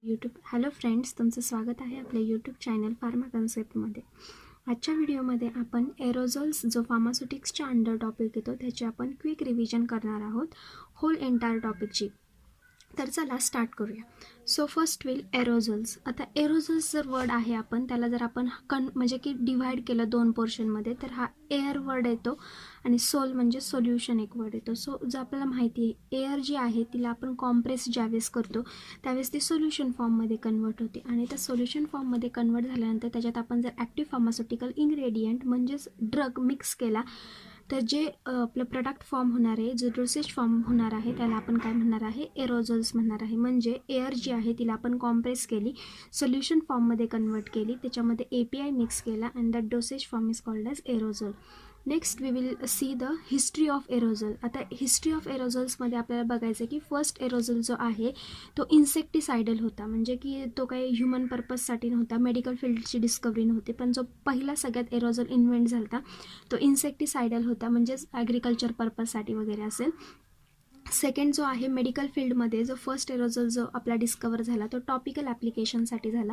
Hello friends, तुमचं स्वागत आहे आपल्या यूट्यूब चॅनल फार्मा कन्सेप्टमध्ये. आजच्या व्हिडिओमध्ये आपण एरोझोल्स जो फार्मास्युटिक्सच्या अंडर टॉपिक येतो त्याची आपण क्विक रिव्हिजन करणार आहोत होल एंटायर टॉपिकची. तर चला स्टार्ट करूया. So first will aerosols. आता एरोझोल्स जर वर्ड आहे आपण त्याला जर आपण म्हणजे की डिव्हाइड केलं दोन पोर्शनमध्ये तर हा एअर वर्ड येतो आणि सोल म्हणजे सोल्युशन एक वर्ड येतो. सो जो आपल्याला माहिती आहे एअर जी आहे तिला आपण कॉम्प्रेस ज्यावेळेस करतो त्यावेळेस ती सोल्युशन फॉर्ममध्ये कन्वर्ट होते आणि त्या सोल्युशन फॉर्ममध्ये कन्वर्ट झाल्यानंतर त्याच्यात आपण जर ॲक्टिव्ह फार्मास्युटिकल इन्ग्रेडियंट म्हणजेच ड्रग मिक्स केला तर जे आपलं प्रोडक्ट फॉर्म होणार आहे, जो डोसेज फॉर्म होणार आहे त्याला आपण काय म्हणणार आहे, एरोझोल्स म्हणणार आहे. म्हणजे एअर जी आहे तिला आपण कॉम्प्रेस केली, सोल्युशन फॉर्ममध्ये कन्वर्ट केली, त्याच्यामध्ये API मिक्स केला and that dosage form is called as aerosol. Next we will see the history of aerosol. आता हिस्ट्री ऑफ एरोझोल्समध्ये आपल्याला बघायचं की फर्स्ट एरोझोल जो आहे तो इन्सेक्टिसायडल होता, म्हणजे की तो काही ह्युमन पर्पजसाठी नव्हता, मेडिकल फील्डची डिस्कवरी नव्हती, पण जो पहिला सगळ्यात एरोझोल इन्व्हेंट झाला तो इन्सेक्टिसायडल होता, म्हणजेच ॲग्रिकल्चर पर्पजसाठी वगैरे असेल. सेकंड जो आहे मेडिकल फील्डमध्ये जो फर्स्ट एरोझोल जो आपला डिस्कवर झाला तो टॉपिकल ॲप्लिकेशनसाठी झाला.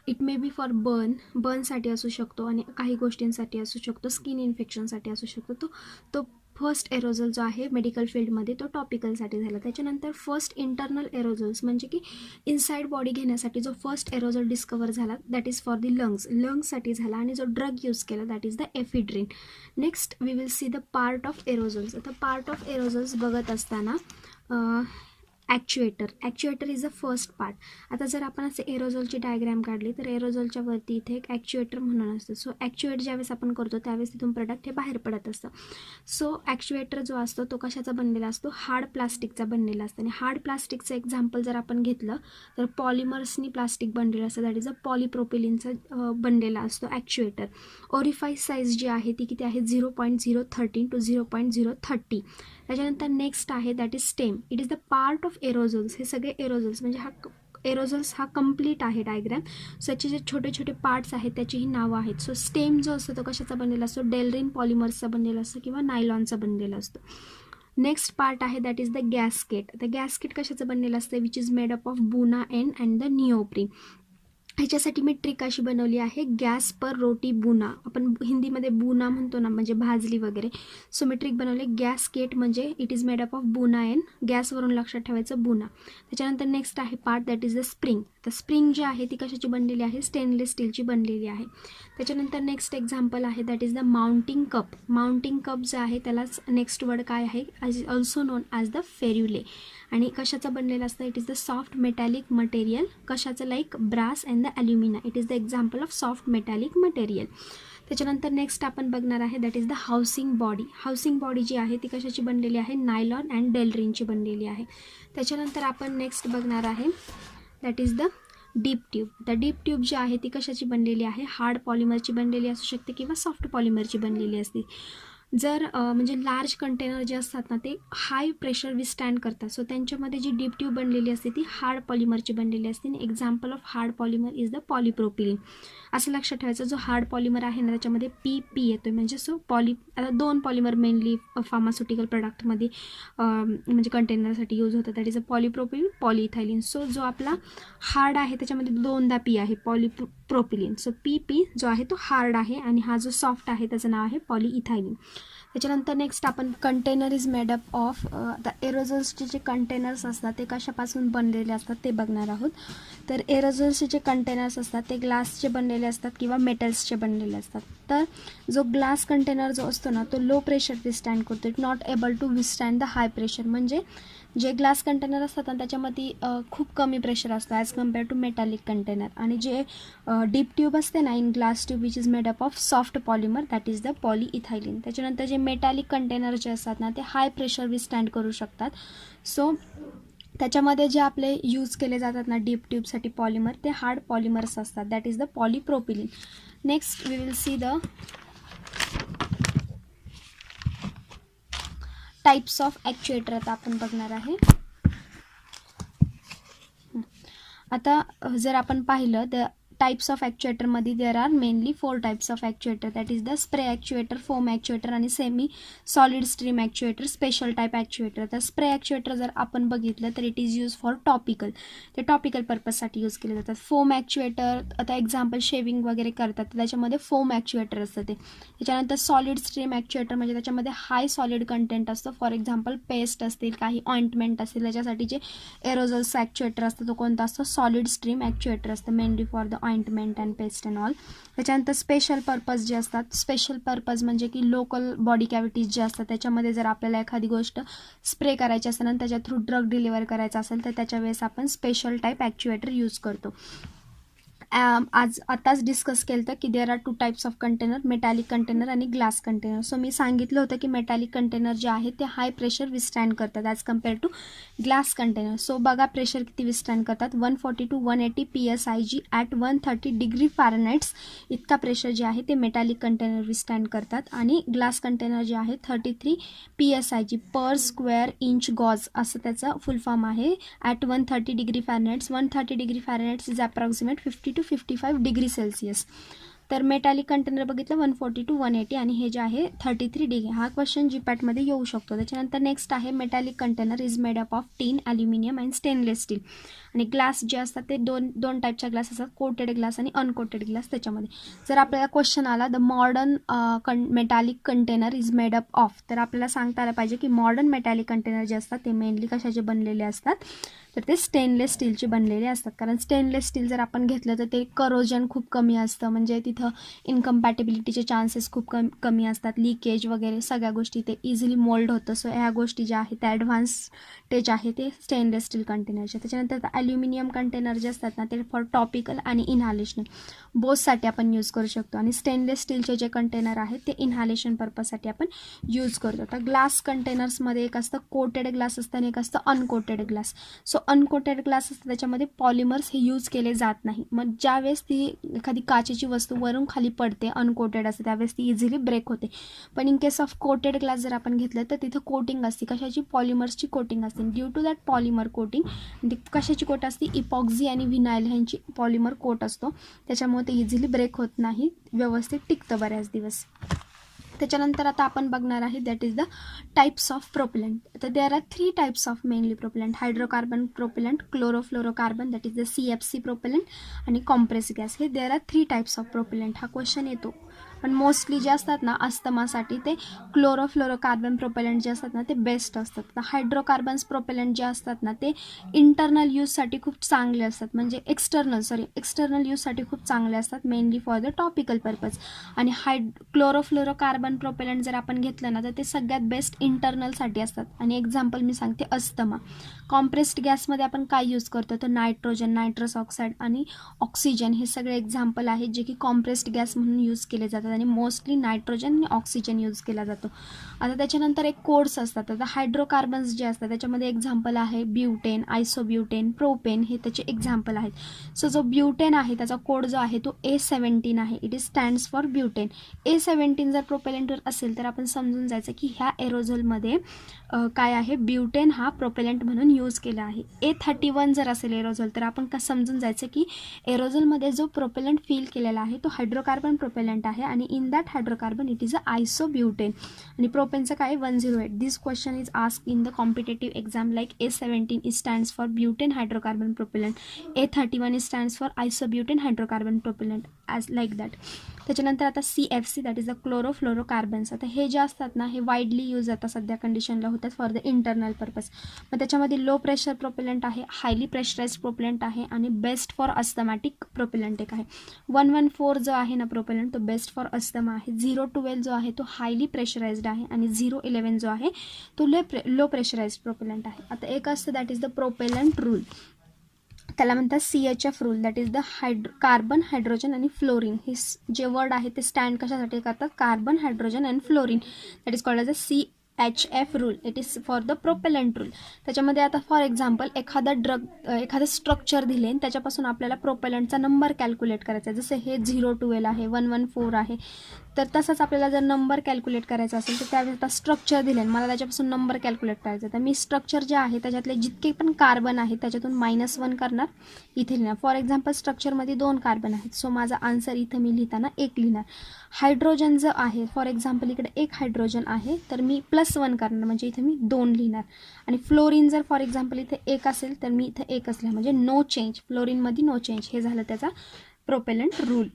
इट मे बी फॉर बर्नसाठी असू शकतो आणि काही गोष्टींसाठी असू शकतो, स्किन इन्फेक्शनसाठी असू शकतो. तो फर्स्ट एरोझोल जो आहे मेडिकल फील्डमध्ये तो टॉपिकलसाठी झाला. त्याच्यानंतर फर्स्ट इंटरनल एरोझोल्स म्हणजे की इनसाईड बॉडी घेण्यासाठी जो फर्स्ट एरोझोल डिस्कवर झाला दॅट इज फॉर दी लंग्ससाठी झाला आणि जो ड्रग यूज केला that is the ephedrine. Next we will see the part of aerosols. आता पार्ट ऑफ एरोझोल्स बघत असताना actuator is the first part. आता जर आपण असे एरोझोलची डायग्रॅम काढली तर एरोझोलच्या वरती इथे एक ॲक्च्युएटर म्हणून असतं. सो ॲक्च्युएट ज्यावेळेस आपण करतो त्यावेळेस तिथून प्रोडक्ट हे बाहेर पडत असतं. सो ॲक्च्युएटर जो असतो तो कशाचा बनलेला असतो, हार्ड प्लास्टिकचा बनलेला असतो. आणि हार्ड प्लास्टिकचं एक्झाम्पल जर आपण घेतलं तर पॉलिमर्सनी प्लास्टिक बनलेलं असतं, दॅट इज अ पॉलिप्रोपिलिनचा बनलेला असतो ॲक्च्युएटर. ओरिफाईस साईज जी आहे ती किती आहे, 0.013 to 0.030. त्याच्यानंतर नेक्स्ट आहे that is stem. It is the part of aerosols. हे सगळे एरोझोल्स म्हणजे हा एरोझोल्स हा कंप्लीट आहे डायग्रॅम. सो याचे जे छोटे छोटे पार्ट्स आहेत त्याची ही नावं आहेत. सो स्टेम जो असतो तो कशाचा बनलेला असतो, डेल्रिन पॉलिमर्सचा बनलेला असतो किंवा नायलॉनचा बनलेला असतो. नेक्स्ट पार्ट आहे that is the gasket. The gasket कशाचं बनलेलं असतं, which is made up of बुना एंड द निओप्रीन. ह्याच्यासाठी मी ट्रिक अशी बनवली आहे, गॅस पर रोटी बुना. आपण हिंदीमध्ये बुना म्हणतो ना, म्हणजे भाजली वगैरे. सो मी ट्रिक बनवली गॅसकेट म्हणजे it is made up of बुना एन, गॅसवरून लक्षात ठेवायचं बुना. त्याच्यानंतर नेक्स्ट आहे part that is the spring. तर स्प्रिंग जी आहे ती कशाची बनलेली आहे, स्टेनलेस स्टीलची बनलेली आहे. त्याच्यानंतर नेक्स्ट एक्झाम्पल आहे that is the mounting cup. Mounting cup जे आहे त्यालाच नेक्स्ट वर्ड काय आहे, is also known as the ferrule. आणि कशाचं बनलेलं असतं, it is the soft metallic material. कशाचं, like brass and the alumina. It is the example of soft metallic material. त्याच्यानंतर नेक्स्ट आपण बघणार आहे that is the housing body. Housing body जी आहे ती कशाची बनलेली आहे, नायलॉन अँड डेल्रिनची बनलेली आहे. त्याच्यानंतर आपण नेक्स्ट बघणार आहे that is the dip tube. The dip tube जी आहे ती कशाची बनलेली आहे, हार्ड पॉलिमरची बनलेली असू शकते किंवा सॉफ्ट पॉलिमरची बनलेली असते. जर म्हणजे लार्ज कंटेनर जे असतात ना ते हाय प्रेशर विस्टँड करतात. सो त्यांच्यामध्ये जी डीप ट्यूब बनलेली असते ती हार्ड पॉलिमरची बनलेली असते. आणि example of hard polymer is the polypropylene. असं लक्षात ठेवायचं, जो हार्ड पॉलिमर आहे ना त्याच्यामध्ये PP येतो, म्हणजे सो आता दोन पॉलिमर मेनली फार्मास्युटिकल प्रोडक्टमध्ये म्हणजे कंटेनरसाठी यूज होतं, दॅट इज अ पॉलिप्रोपिलिन, पॉलिइथायलिन. सो जो आपला हार्ड आहे त्याच्यामध्ये दोनदा P आहे, पॉलिप्रोपिलिन. सो PP जो आहे तो हार्ड आहे आणि हा जो सॉफ्ट आहे त्याचं नाव आहे पॉलिइथायलिन. त्याच्यानंतर नेक्स्ट आपण container is made up of. The एरोझोल्सचे जे कंटेनर्स असतात ते कशापासून बनलेले असतात ते बघणार आहोत. तर एरोझोल्सचे जे कंटेनर्स असतात ते ग्लासचे बनलेले असतात किंवा मेटल्सचे बनलेले असतात. तर जो ग्लास कंटेनर जो असतो ना तो लो प्रेशर विस्टँड करतो, इट नॉट एबल टू विस्टँड द हाय प्रेशर. म्हणजे जे ग्लास कंटेनर असतात ना त्याच्यामध्ये खूप कमी प्रेशर असतं as compare to metallic container. आणि जे डीप ट्यूब असते ना in glass tube which is made up of soft polymer that is the polyethylene. त्याच्यानंतर जे मेटॅलिक कंटेनर जे असतात ना ते हाय प्रेशर विस्टँड करू शकतात. सो त्याच्यामध्ये जे आपले यूज केले जातात ना डीप ट्यूबसाठी पॉलिमर ते हार्ड पॉलिमर्स असतात, that is the polypropylene. Next we will see the types of actuator. आता आपण बघणार आहे. आता जर आपण पाहिलं द टाईप्स ऑफ ॲक्च्युएटरमध्ये there are mainly 4 types of actuator. That is the spray actuator, foam actuator आणि semi solid stream actuator, special type actuator. तर स्प्रे ॲक्च्युएटर जर आपण बघितलं तर it is use for topical, ते टॉपिकल पर्पजसाठी यूज केले जातात. फोम ॲक्च्युएटर आता एक्झाम्पल शेविंग वगैरे करतात तर त्याच्यामध्ये फोम ॲक्च्युएटर असतं ते. त्याच्यानंतर सॉलिड स्ट्रीम ॲक्च्युएटर म्हणजे त्याच्यामध्ये हाय सॉलिड कंटेंट असतं. फॉर एक्झाम्पल पेस्ट असतील, काही ऑइंटमेंट असतील, त्याच्यासाठी जे एरोझोल्स ॲक्च्युएटर असतं तो कोणता असतो, सॉलिड स्ट्रीम ॲक्च्युएटर असतं, mainly for the ointment and paste and all. त्याच्यानंतर स्पेशल पर्पज जे असतात, स्पेशल पर्पज म्हणजे की लोकल बॉडी कॅव्हिटीज जे असतात त्याच्यामध्ये जर आपल्याला एखादी गोष्ट स्प्रे करायची असेल आणि त्याच्या थ्रू ड्रग डिलिव्हर करायचा असेल तर त्याच्या वेळेस आपण स्पेशल टाईप ॲक्च्युएटर यूज करतो. आताच डिस्कस केलं होतं की there are 2 types of container, metallic container आणि ग्लास कंटेनर. सो मी सांगितलं होतं की मेटॅलिक कंटेनर जे आहे ते हाय प्रेशर विस्टँड करतात as compare to glass container. So बघा प्रेशर किती विस्टँड करतात, 140 to 180 PSIG at 130 degree Fahrenheits इतका प्रेशर जे आहे ते मेटॅलिक कंटेनर विस्टँड करतात. आणि ग्लास कंटेनर जे आहे 33 PSIG per square inch gauge असं त्याचं फुल फॉर्म आहे. At 130 degree Fahrenheits, 130 degree Fahrenheits is approximate 50 to 55 degree Celsius. तर मेटॅलिक कंटेनर बघितलं 140 to 180 आणि हे जे आहे 33 डिग्री. हा क्वेश्चन जीपॅटमध्ये येऊ शकतो. त्याच्यानंतर नेक्स्ट आहे metallic container is made up of tin, aluminium and stainless steel. आणि ग्लास जे असतात ते दोन टाईपच्या ग्लास असतात, कोटेड ग्लास आणि अनकोटेड ग्लास. त्याच्यामध्ये जर आपल्याला क्वेश्चन आला the modern metallic container is made up of, तर आपल्याला सांगता आलं पाहिजे की मॉडर्न मेटॅलिक कंटेनर जे असतात ते मेनली कशाचे बनलेले असतात, तर ते स्टेनलेस स्टीलचे बनलेले असतात. कारण स्टेनलेस स्टील जर आपण घेतलं तर ते करोजन खूप कमी असतं, म्हणजे तिथं इनकम्पॅटेबिलिटीचे चान्सेस खूप कमी असतात, लिकेज वगैरे सगळ्या गोष्टी ते इझिली मोल्ड होतं. सो ह्या गोष्टी ज्या आहेत त्या ॲडव्हान्सटेज आहे ते स्टेनलेस स्टील कंटेनरचे. त्याच्यानंतर ॲल्युमिनियम कंटेनर जे असतात ना ते फॉर टॉपिकल आणि इन्हालेशन बोथसाठी आपण यूज करू शकतो. आणि स्टेनलेस स्टीलचे जे कंटेनर आहेत ते इन्हालेशन पर्पजसाठी आपण यूज करतो. तर ग्लास कंटेनर्समध्ये एक असतं कोटेड ग्लास असतं आणि एक असतं uncoated glass. So uncoated glass असतं त्याच्यामध्ये पॉलिमर्स हे यूज केले जात नाही. मग ज्यावेळेस ती एखादी काचेची वस्तू वरून खाली पडते अनकोटेड असते त्यावेळेस ती इझिली ब्रेक होते. पण in case of coated glass जर आपण घेतलं तर तिथं कोटिंग असते, कशाची, पॉलिमर्सची कोटिंग असते. Due to that polymer coating ती कशाची कोट असते, इपॉक्झी आणि व्हिनाइल ह्यांची पॉलिमर कोट असतो, त्याच्यामुळे ते इझिली ब्रेक होत नाही, व्यवस्थित टिकतं बऱ्याच दिवस. त्याच्यानंतर आता आपण बघणार आहे that is the types of propellant. तर there are 3 types of mainly propellant, hydrocarbon propellant, chlorofluorocarbon that is the CFC propellant आणि कॉम्प्रेस गॅस. हे there are 3 types of propellant. हा क्वेश्चन येतो पण मोस्टली जे असतात ना अस्थमासाठी ते क्लोरोफ्लोरोकार्बन प्रोपेलंट जे असतात ना ते बेस्ट असतात. तर हायड्रोकार्बन्स प्रोपेलंट जे असतात ना ते इंटरनल यूजसाठी खूप चांगले असतात, म्हणजे एक्सटर्नल यूजसाठी खूप चांगले असतात, mainly for the topical purpose. आणि क्लोरोफ्लोरोकार्बन प्रोपेलंट जर आपण घेतलं ना तर ते सगळ्यात बेस्ट इंटरनलसाठी असतात. आणि एक्झाम्पल मी सांगते, अस्थमा. कॉम्प्रेस्ड गॅसमध्ये आपण काय यूज करतो तर नायट्रोजन, नायट्रस ऑक्साईड आणि ऑक्सिजन हे सगळे एक्झाम्पल आहेत जे की कॉम्प्रेस्ड गॅस म्हणून यूज केले जातात आणि मोस्टली नायट्रोजन आणि ऑक्सिजन यूज केला जातो. आता त्याच्यानंतर एक कोड्स असतात. आता हायड्रोकार्बन्स जे असतात त्याच्यामध्ये एक्झाम्पल आहे ब्युटेन, आयसोब्युटेन, प्रोपेन, हे त्याचे एक्झाम्पल आहेत. सो जो ब्युटेन आहे त्याचा कोड जो आहे तो A17 आहे. It is stands for butane. A17 जर प्रोपेलंटवर असेल तर आपण समजून जायचं की ह्या एरोझोलमध्ये काय आहे, ब्युटेन हा प्रोपेलंट म्हणून यूज केला आहे. A31 जर असेल एरोझोल तर आपण समजून जायचं की एरोझोलमध्ये जो प्रोपेलंट फिल केलेला आहे तो हायड्रोकार्बन प्रोपेलंट आहे आणि in that hydrocarbon it is a isobutane. आणि प्रोपेनचं काय 108. This question is ask in the competitive exam like A17 is stands for butane hydrocarbon propellant, A31 is stands for isobutane hydrocarbon propellant as like that. त्याच्यानंतर आता CFC that is the chlorofluorocarbons. आता हे जे असतात ना हे widely use आता सध्या कंडिशनला होतात फॉर द इंटरनल पर्पज. मग त्याच्यामध्ये लो प्रेशर प्रोपेलंट आहे, हायली प्रेशराइज्ड प्रोपेलंट आहे आणि बेस्ट फॉर अस्थमॅटिक प्रोपेलंट एक आहे. 114 जो आहे ना प्रोपेलंट तो बेस्ट फॉर अस्थमा आहे. 012 जो आहे तो हायली प्रेशराइज्ड आहे आणि 011 जो आहे तो लो प्रेशराइज्ड प्रोपेलंट आहे. आता एक असतं that is the propellant rule, त्याला म्हणतात CHF rule. That is the carbon, hydrogen आणि फ्लोरीन. हे जे वर्ड आहे ते स्टँड कशासाठी करतात, carbon, hydrogen and fluorine. That is called as a CHF rule. It is for the propellant rule. त्याच्यामध्ये आता फॉर एक्झाम्पल एखादं स्ट्रक्चर दिले आणि त्याच्यापासून आपल्याला प्रोपेलंटचा नंबर कॅल्क्युलेट करायचा आहे. जसे हे 012 आहे, 114 आहे, तर तसंच आपल्याला जर नंबर कॅल्क्युलेट करायचा असेल तर त्यावेळेस आता स्ट्रक्चर दिले मला त्याच्यापासून नंबर कॅल्क्युलेट करायचा. तर मी स्ट्रक्चर जे आहे त्याच्यातले जितके पण कार्बन आहेत त्याच्यातून -1 करणार, इथे लिहिणार. फॉर एक्झाम्पल स्ट्रक्चरमध्ये 2 कार्बन आहेत, सो माझा आन्सर इथं मी लिहिताना 1 लिहिणार. हायड्रोजन जर आहे, फॉर एक्झाम्पल इकडे 1 हायड्रोजन आहे तर मी +1 करणार, म्हणजे इथे मी 2 लिहिणार. आणि फ्लोरीन जर फॉर एक्झाम्पल इथे 1 असेल तर मी इथं 1च लिहिणार, म्हणजे नो चेंज, फ्लोरीनमध्ये नो चेंज. हे झालं त्याचा प्रोपेलंट रूल.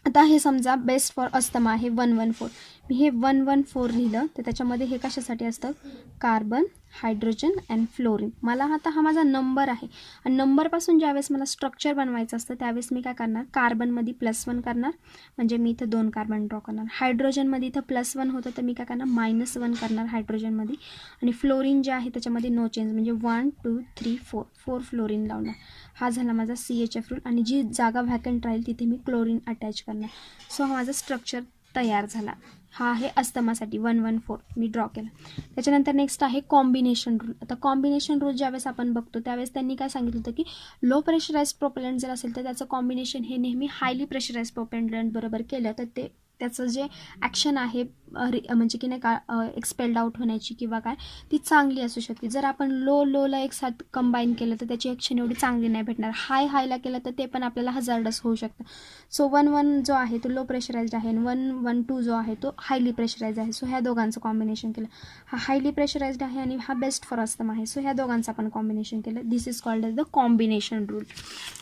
आता हे समजा बेस्ट फॉर अस्थमा आहे 114, मी हे 114 लिहिलं तर त्याच्यामध्ये हे कशासाठी असतं, कार्बन, हायड्रोजन अँड फ्लोरीन. मला आता हा माझा नंबर आहे आणि नंबरपासून ज्यावेळेस मला स्ट्रक्चर बनवायचं असतं त्यावेळेस मी काय करणार, कार्बनमध्ये +1 करणार, म्हणजे मी इथं 2 कार्बन ड्रॉ करणार. हायड्रोजनमध्ये इथं +1 होतं तर मी काय करणार, -1 करणार हायड्रोजनमध्ये. आणि फ्लोरीन जे आहे त्याच्यामध्ये नो चेंज, म्हणजे 1 2 3 4 फ्लोरीन लावणार. हा झाला माझा CHF रूल. आणि जी जागा व्हॅकंट राहील तिथे मी क्लोरीन अटॅच करणार. सो हा माझा स्ट्रक्चर तयार झाला. हा आहे अस्थमासाठी 114 मी ड्रॉ केला. त्याच्यानंतर नेक्स्ट आहे कॉम्बिनेशन रूल. आता कॉम्बिनेशन रूल ज्यावेळेस आपण बघतो त्यावेळेस त्यांनी काय सांगितलं होतं की लो प्रेशराइज प्रोपेलंट जर असेल तर त्याचं कॉम्बिनेशन हे नेहमी हायली प्रेशराइज प्रोपेलंट बरोबर केलं तर ते त्याचं जे ॲक्शन आहे म्हणजे की नाही का एक्सपेल्ड आउट होण्याची किंवा काय ती चांगली असू शकते. जर आपण लोला एक साथ कंबाईन केलं तर त्याची ॲक्शन एवढी चांगली नाही भेटणार. हायला केलं तर ते पण आपल्याला हजार्डस होऊ शकतं. सो 1-1 जो आहे तो लो प्रेशराइज्ड आहे आणि 1-1-2 जो आहे तो हायली प्रेशराइज्ड आहे. सो ह्या दोघांचं कॉम्बिनेशन केलं. हा हायली प्रेशराइज्ड आहे आणि हा बेस्ट फॉर अस्थमा आहे. सो ह्या दोघांचं आपण कॉम्बिनेशन केलं. This is called as the combination rule.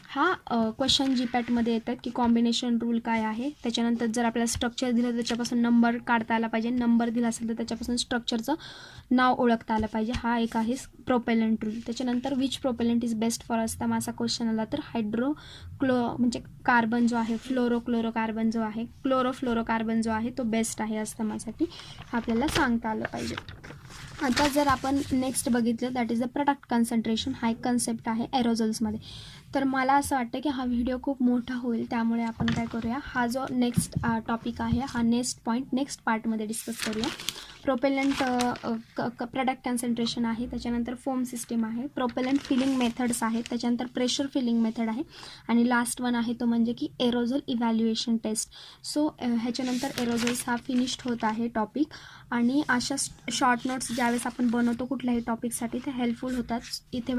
हा क्वेश्चन GPAT येतात की कॉम्बिनेशन रूल काय आहे. त्याच्यानंतर जर आपल्याला स्ट्रक्चर दिलं तर त्याच्यापासून नंबर काढता आला पाहिजे, नंबर दिला असेल तर त्याच्यापासून स्ट्रक्चरचं नाव ओळखता आलं पाहिजे. हा एक आहे प्रोपेलंट रूल. त्याच्यानंतर which propellant is best for asthma असा क्वेश्चन आला तर म्हणजे कार्बन जो आहे फ्लोरोक्लोरोकार्बन जो आहे क्लोरोफ्लोरोकार्बन जो आहे तो बेस्ट आहे अस्थमासाठी, आपल्याला सांगता आलं पाहिजे. आता जर आपण नेक्स्ट बघितलं that is the product concentration. हा एक कन्सेप्ट आहे एरोझल्समध्ये. तर मला असं वाटतं की हा व्हिडिओ खूप मोठा होईल, त्यामुळे आपण काय करूया, हा जो नेक्स्ट टॉपिक आहे हा नेक्स्ट पार्टमध्ये डिस्कस करूया. प्रोपेलंट प्रोडक्ट कन्सन्ट्रेशन आहे, त्याच्यानंतर फोम सिस्टीम आहे, प्रोपेलंट फिलिंग मेथड्स आहेत, त्याच्यानंतर प्रेशर फिलिंग मेथड आहे आणि लास्ट वन आहे तो म्हणजे की एरोझल इव्हॅल्युएशन टेस्ट. सो ह्याच्यानंतर एरोझल्स हा फिनिश्ड होत आहे टॉपिक. आणि अशा शॉर्ट नोट्स ज्यावेळेस आपण बनवतो कुठल्याही टॉपिकसाठी ते हेल्पफुल होतात. इथे